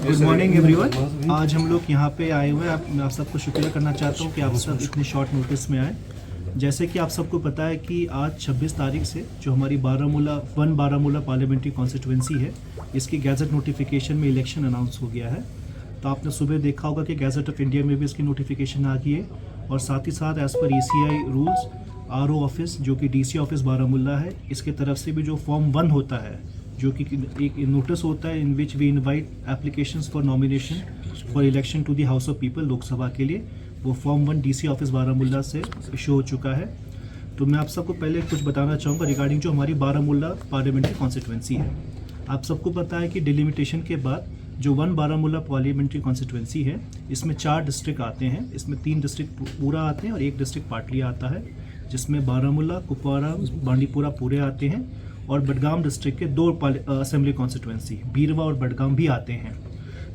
Good morning everyone. आज हम लोग यहाँ पे आए हुए हैं। मैं आप सबको शुक्रिया करना चाहता हूँ कि आप सब इतने शॉर्ट नोटिस में आए। जैसे कि आप सबको पता है कि आज 26 तारीख से जो हमारी बारामूला पार्लियामेंट्री कॉन्स्टिट्यूंसी है, इसकी गैजेट नोटिफिकेशन में इलेक्शन अनाउंस हो गया है। तो आपने सुबह देखा होगा कि गैजेट ऑफ इंडिया में भी इसकी नोटिफिकेशन आ गई है। और साथ ही साथ as per ECI rules RO office जो कि DC ऑफिस बारामूला है, इसके तरफ से भी जो फॉर्म 1 होता है, जो कि एक नोटिस होता है in which we invite applications for nomination for election to the house of people Lok Sabha के लिए, वो फॉर्म 1 DC ऑफिस बारामूला से इशू हो चुका है। तो मैं आप सबको पहले कुछ बताना चाहूँगा रिगार्डिंग जो हमारी बारामूला पार्लियामेंट्री कॉन्स्टिट्यूंसी है। आप सबको पता है कि डिलिमिटेशन के बाद जो 1 बारामूला पार्लियामेंट्री कॉन्स्टिट्यूंसी है, इसमें 4 डिस्ट्रिक्ट आते हैं। इसमें 3 डिस्ट्रिक्ट पूरा आते हैं और 1 डिस्ट्रिक्ट पाटली आता है, जिसमें बारामूला, कुपवाड़ा, बांडीपुरा पूरे आते हैं। और बडगाम डिस्ट्रिक्ट के 2 असेंबली कॉन्स्टिट्यूंसी बीरवा और बडगाम भी आते हैं।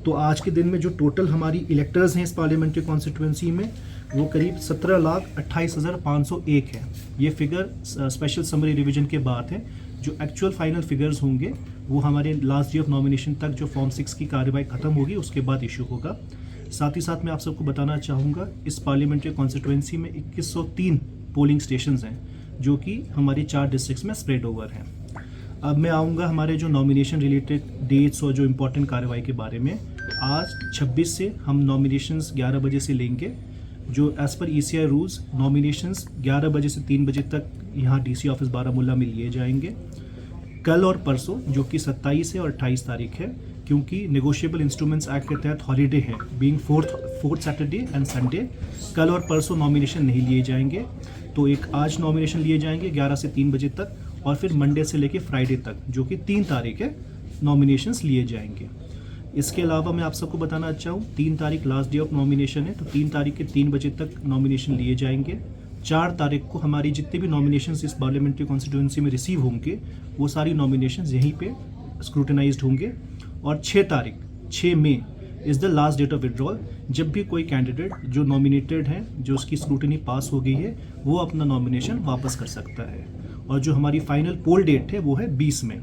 तो आज के दिन में जो टोटल हमारी इलेक्टर्स हैं इस पार्लियामेंट्री कॉन्स्टिट्यूंसी में, वो करीब 17,28,501 है। ये फिगर स्पेशल समरी रिवीजन के बाद है। जो एक्चुअल फाइनल फिगर्स होंगे वो हमारे लास्ट डे ऑफ नॉमिनेशन तक जो फॉर्म 6 की कार्रवाई खत्म होगी उसके बाद इशू होगा। साथ ही साथ मैं आप सबको बताना चाहूँगा इस पार्लियामेंट्री कॉन्स्टिट्यूंसी में 2103 पोलिंग स्टेशंस हैं, जो कि हमारी 4 डिस्ट्रिक्ट्स में स्प्रेड ओवर हैं। अब मैं आऊँगा हमारे जो नॉमिनेशन रिलेटेड डेट्स और जो इम्पोर्टेंट कार्रवाई के बारे में। आज 26 से हम नॉमिनेशंस 11 बजे से लेंगे। जो as per ECI rules nominations 11 बजे से 3 बजे तक यहाँ DC ऑफिस बारामूला में लिए जाएंगे। कल और परसों जो कि 27 है और 28 तारीख है, क्योंकि नेगोशिएबल इंस्ट्रूमेंट्स एक्ट के तहत हॉलीडे है, being fourth Saturday and Sunday, कल और परसों नॉमिनेशन नहीं लिए जाएंगे। तो एक आज नॉमिनेशन लिए जाएंगे 11 से 3 बजे तक, और फिर मंडे से लेके फ्राइडे तक जो कि 3 तारीख है, नॉमिनेशंस लिए जाएंगे। इसके अलावा मैं आप सबको बताना चाहूँ 3 तारीख लास्ट डे ऑफ नॉमिनेशन है, तो 3 तारीख के 3 बजे तक नॉमिनेशन लिए जाएंगे। 4 तारीख को हमारी जितने भी नॉमिनेशंस इस पार्लियामेंट्री कॉन्स्टिट्यूंसी में रिसीव होंगे वो सारी नॉमिनेशंस यहीं पे स्क्रूटनाइज्ड होंगे। और 6 May is the last date of withdrawal. जब भी कोई कैंडिडेट जो नॉमिनेटेड है, जो उसकी स्क्रूटनी पास हो गई है, वो अपना नॉमिनेशन वापस कर सकता है। और जो हमारी फाइनल पोल डेट है वो है 20 मई।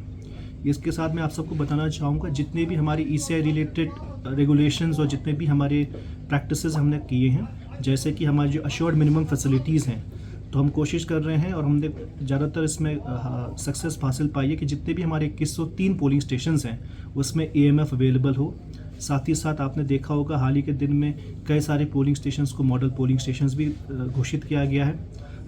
इसके साथ मैं आप सबको बताना चाहूँगा जितने भी हमारी ECI रिलेटेड रेगुलेशंस और जितने भी हमारे प्रैक्टिसेस हमने किए हैं, जैसे कि हमारी जो अश्योर्ड मिनिमम फैसिलिटीज़ हैं, तो हम कोशिश कर रहे हैं और हमने ज़्यादातर इसमें सक्सेस हासिल पाई है कि जितने भी हमारे 2103 पोलिंग स्टेशंस हैं उसमें AMF अवेलेबल हो। साथ ही साथ आपने देखा होगा हाल ही के दिन में कई सारे पोलिंग स्टेशंस को मॉडल पोलिंग स्टेशंस भी घोषित किया गया है।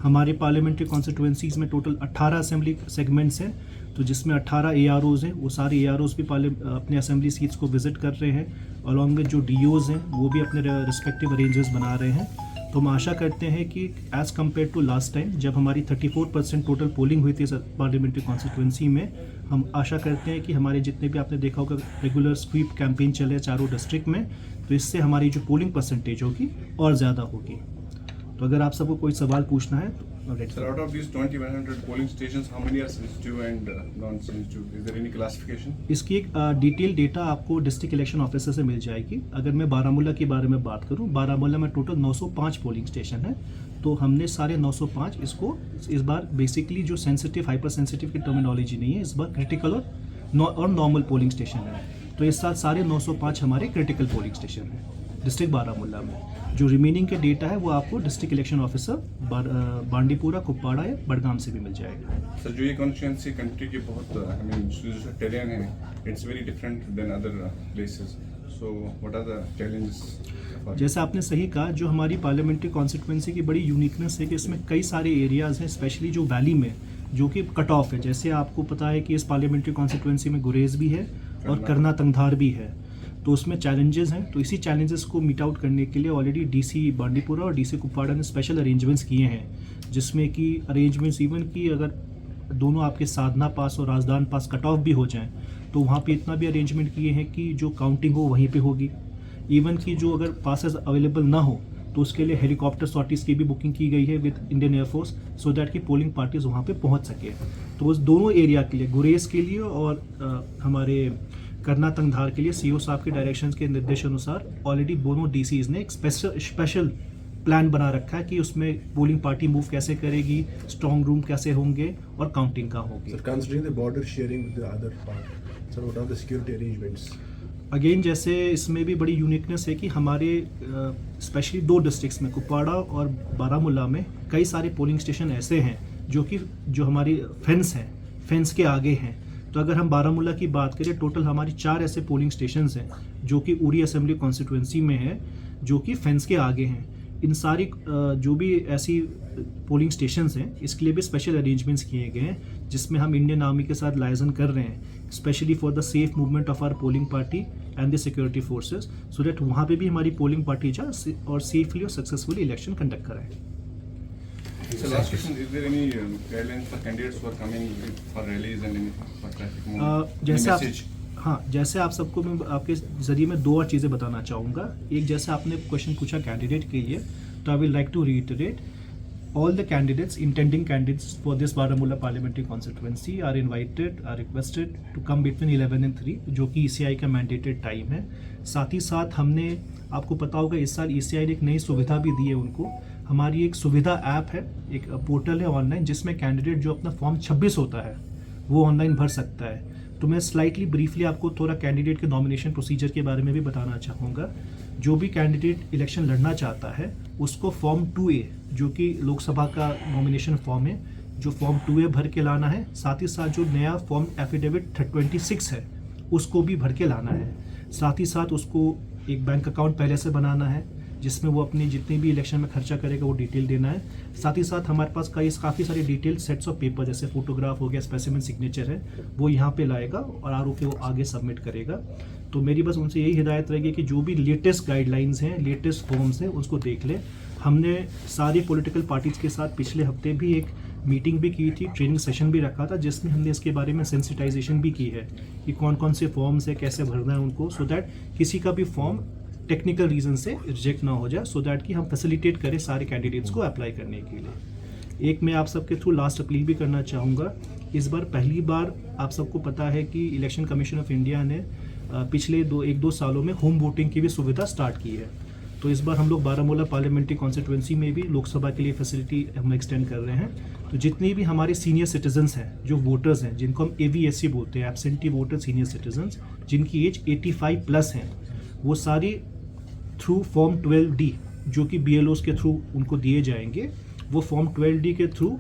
हमारे पार्लियामेंट्री कॉन्स्टिट्यूंसीज में टोटल 18 असेंबली सेगमेंट्स हैं, तो जिसमें 18 AROs हैं। वो सारे AROs भी अपने असेंबली सीट्स को विजिट कर रहे हैं, अलॉन्ग विद जो DOs हैं वो भी अपने रिस्पेक्टिव अरेंजमेंट्स बना रहे हैं। तो हम आशा करते हैं कि as compare to last time जब हमारी 34% टोटल पोलिंग हुई थी पार्लियामेंट्री कॉन्स्टिट्यूंसी में, हम आशा करते हैं कि हमारे जितने भी आपने देखा होगा रेगुलर स्वीप कैंपेन चले चारों डिस्ट्रिक्ट में, तो इससे हमारी जो पोलिंग परसेंटेज होगी और ज़्यादा होगी। तो अगर आप सबको कोई सवाल पूछना है तो Sir, out of these 2,100 polling stations, how many are sensitive and non-sensitive? Is there any classification? इसकी एक डिटेल डेटा आपको डिस्ट्रिक्ट इलेक्शन ऑफिसर से मिल जाएगी। अगर मैं बारामूला के बारे में बात करूं, बारामूला में टोटल 905 पोलिंग स्टेशन है। तो हमने सारे 905 इसको इस बार बेसिकली जो सेंसिटिव हाइपर सेंसिटिव की टर्मिनोलॉजी नहीं है, इस बार क्रिटिकल और नॉर्मल पोलिंग स्टेशन है। तो इस साल सारे 905 हमारे क्रिटिकल पोलिंग स्टेशन है डिस्ट्रिक्ट बारामूला में। जो रिमेनिंग के डेटा है वो आपको district election officer Bandipora, Kupwara या बडगाम से भी मिल जाएगा। सर, जो ये कॉन्स्टिट्यूंसी कंट्री के बहुत जो टेरेन है, it's very different than other places, so what are the challenges? जैसे आपने सही कहा, जो हमारी पार्लियामेंट्री कॉन्स्टिट्यूंसी की बड़ी यूनिकनेस है कि इसमें कई सारे एरियाज़ हैं, स्पेशली जो वैली में जो कि कट ऑफ है। जैसे आपको पता है कि इस पार्लियामेंट्री कॉन्स्टिट्यूंसी में गुरेज भी है और करना तंगधार भी है, तो उसमें चैलेंजेस हैं। तो इसी चैलेंजेस को मीट आउट करने के लिए ऑलरेडी DC बांडीपुरा और DC कुपवाड़ा ने स्पेशल अरेंजमेंट्स किए हैं, जिसमें कि अरेंजमेंट्स इवन कि अगर दोनों आपके साधना पास और राजदान पास कट ऑफ भी हो जाएं, तो वहाँ पे इतना भी अरेंजमेंट किए हैं कि जो काउंटिंग हो वहीं पे होगी। इवन कि जो अगर पासेस अवेलेबल ना हो तो उसके लिए हेलीकॉप्टर सॉर्टीज़ की भी बुकिंग की गई है with Indian air force, so that कि पोलिंग पार्टीज वहाँ पे पहुँच सके। तो उस दोनों एरिया के लिए, गुरेज के लिए और हमारे करना तंगधार के लिए, CO साहब के डायरेक्शंस के निर्देशानुसार ऑलरेडी दोनों DCs ने एक स्पेशल प्लान बना रखा है कि उसमें पोलिंग पार्टी मूव कैसे करेगी, स्ट्रॉन्ग रूम कैसे होंगे और काउंटिंग कहाँ होगी। Sir, considering the border sharing with the other part, sir, what are the security arrangements? Again जैसे इसमें भी बड़ी यूनिकनेस है कि हमारे स्पेशली 2 डिस्ट्रिक्ट्स में कुपवाड़ा और बारामूला में कई सारे पोलिंग स्टेशन ऐसे हैं जो हमारी फेंस के आगे हैं। तो अगर हम बारामूला की बात करें, टोटल हमारी 4 ऐसे पोलिंग स्टेशंस हैं जो कि उरी असेंबली कॉन्स्टिट्यूंसी में है, जो कि फेंस के आगे हैं। इन सारी जो भी ऐसी पोलिंग स्टेशंस हैं, इसके लिए भी स्पेशल अरेंजमेंट्स किए गए हैं, जिसमें हम इंडियन आर्मी के साथ लाइजन कर रहे हैं, specially for the safe movement of our polling party and the security forces, so that वहाँ पे भी हमारी पोलिंग पार्टी जाए और सेफली और सक्सेसफुली इलेक्शन कंडक्ट कराएं। So last question, is there any guidelines for candidates who are coming for rallies and anything for traffic movement? जैसे आप सबको मैं आपके ज़रिए में 2 और चीज़ें बताना चाहूँगा। एक, जैसे आपने क्वेश्चन पूछा कैंडिडेट के लिए, तो I will like to reiterate all the candidates, intending candidates for this Baramulla parliamentary constituency are requested to come between 11 and 3, जो कि ECI का mandated टाइम है। साथ ही साथ हमने, आपको पता होगा, इस साल ECI ने एक नई सुविधा भी दी है उनको। हमारी एक सुविधा ऐप है, एक पोर्टल है ऑनलाइन, जिसमें कैंडिडेट जो अपना फॉर्म 26 होता है वो ऑनलाइन भर सकता है। तो मैं स्लाइटली ब्रीफली आपको थोड़ा कैंडिडेट के नॉमिनेशन प्रोसीजर के बारे में भी बताना चाहूँगा। जो भी कैंडिडेट इलेक्शन लड़ना चाहता है, उसको फॉर्म 2A, जो कि लोकसभा का नॉमिनेशन फॉर्म है, जो फॉर्म 2A भर के लाना है। साथ ही साथ जो नया फॉर्म एफिडेविट 26 है, उसको भी भर के लाना है। साथ ही साथ उसको एक बैंक अकाउंट पहले से बनाना है, जिसमें वो अपनी जितने भी इलेक्शन में खर्चा करेगा वो डिटेल देना है। साथ ही साथ हमारे पास काफ़ी सारी डिटेल सेट्स ऑफ पेपर, जैसे फोटोग्राफ हो गया, स्पेसिमेन सिग्नेचर है, वो यहाँ पे लाएगा और आर वो आगे सबमिट करेगा। तो मेरी बस उनसे यही हिदायत रहेगी कि जो भी लेटेस्ट गाइडलाइंस हैं, लेटेस्ट फॉर्म्स हैं, उसको देख लें। हमने सारी पॉलिटिकल पार्टीज़ के साथ पिछले हफ्ते भी एक मीटिंग भी की थी, ट्रेनिंग सेशन भी रखा था, जिसमें हमने इसके बारे में सेंसिटाइजेशन भी की है कि कौन कौन से फॉर्म्स है, कैसे भरना है उनको, सो दैट किसी का भी फॉर्म टेक्निकल रीज़न से रिजेक्ट ना हो जाए, सो दैट कि हम फैसिलिटेट करें सारे कैंडिडेट्स को अप्लाई करने के लिए। एक मैं आप सबके थ्रू लास्ट अपील भी करना चाहूँगा। इस बार पहली बार आप सबको पता है कि इलेक्शन कमीशन ऑफ इंडिया ने पिछले 1-2 सालों में होम वोटिंग की भी सुविधा स्टार्ट की है। तो इस बार हम लोग बारामूला पार्लियामेंट्री कॉन्स्टिट्यूंसी में भी लोकसभा के लिए फैसिलिटी हम एक्सटेंड कर रहे हैं। तो जितने भी हमारे सीनियर सिटीजन्स हैं, जो वोटर्स हैं, जिनको हम AVSC बोलते हैं, एब्सेंटी वोटर सीनियर सिटीजन्स, जिनकी एज 85 प्लस हैं, वो सारी थ्रू फॉर्म 12D, जो कि BLOs के थ्रू उनको दिए जाएंगे, वो फॉर्म 12D के थ्रू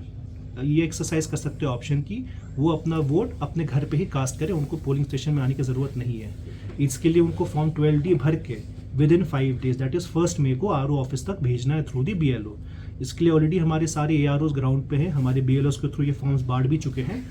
ये एक्सरसाइज कर सकते हैं ऑप्शन की वो अपना वोट अपने घर पे ही कास्ट करें, उनको पोलिंग स्टेशन में आने की ज़रूरत नहीं है। इसके लिए उनको फॉर्म 12D भर के विदिन 5 डेज, दैट इज़ 1 मई को RO ऑफिस तक भेजना है थ्रू दी BLO। इसके लिए ऑलरेडी हमारे सारे AROs ग्राउंड पे हैं, हमारे BLOs के थ्रू ये फॉर्म्स बांट भी चुके हैं।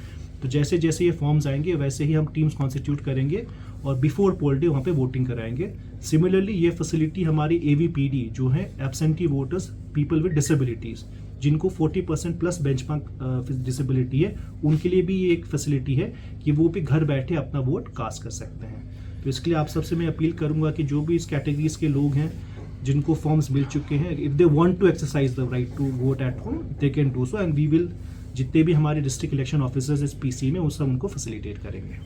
तो जैसे जैसे ये फॉर्म्स आएंगे, वैसे ही हम टीम्स कॉन्स्टिट्यूट करेंगे और बिफोर पोल डे वहाँ पे वोटिंग कराएंगे। सिमिलरली ये फैसिलिटी हमारी AVPD, जो है absentee voters people with disabilities, जिनको 40% प्लस बेंचमार्क डिसेबिलिटी है, उनके लिए भी ये एक फैसिलिटी है कि वो भी घर बैठे अपना वोट कास्ट कर सकते हैं। तो इसके लिए आप सबसे मैं अपील करूंगा कि जो भी इस कैटेगरीज के लोग हैं, जिनको फॉर्म्स मिल चुके हैं, if they want to exercise the right to vote at home, they can do so, and we will, जितने भी हमारे डिस्ट्रिक्ट इलेक्शन ऑफिसर्स इस PC में, वो सब उनको फैसिलिटेट करेंगे।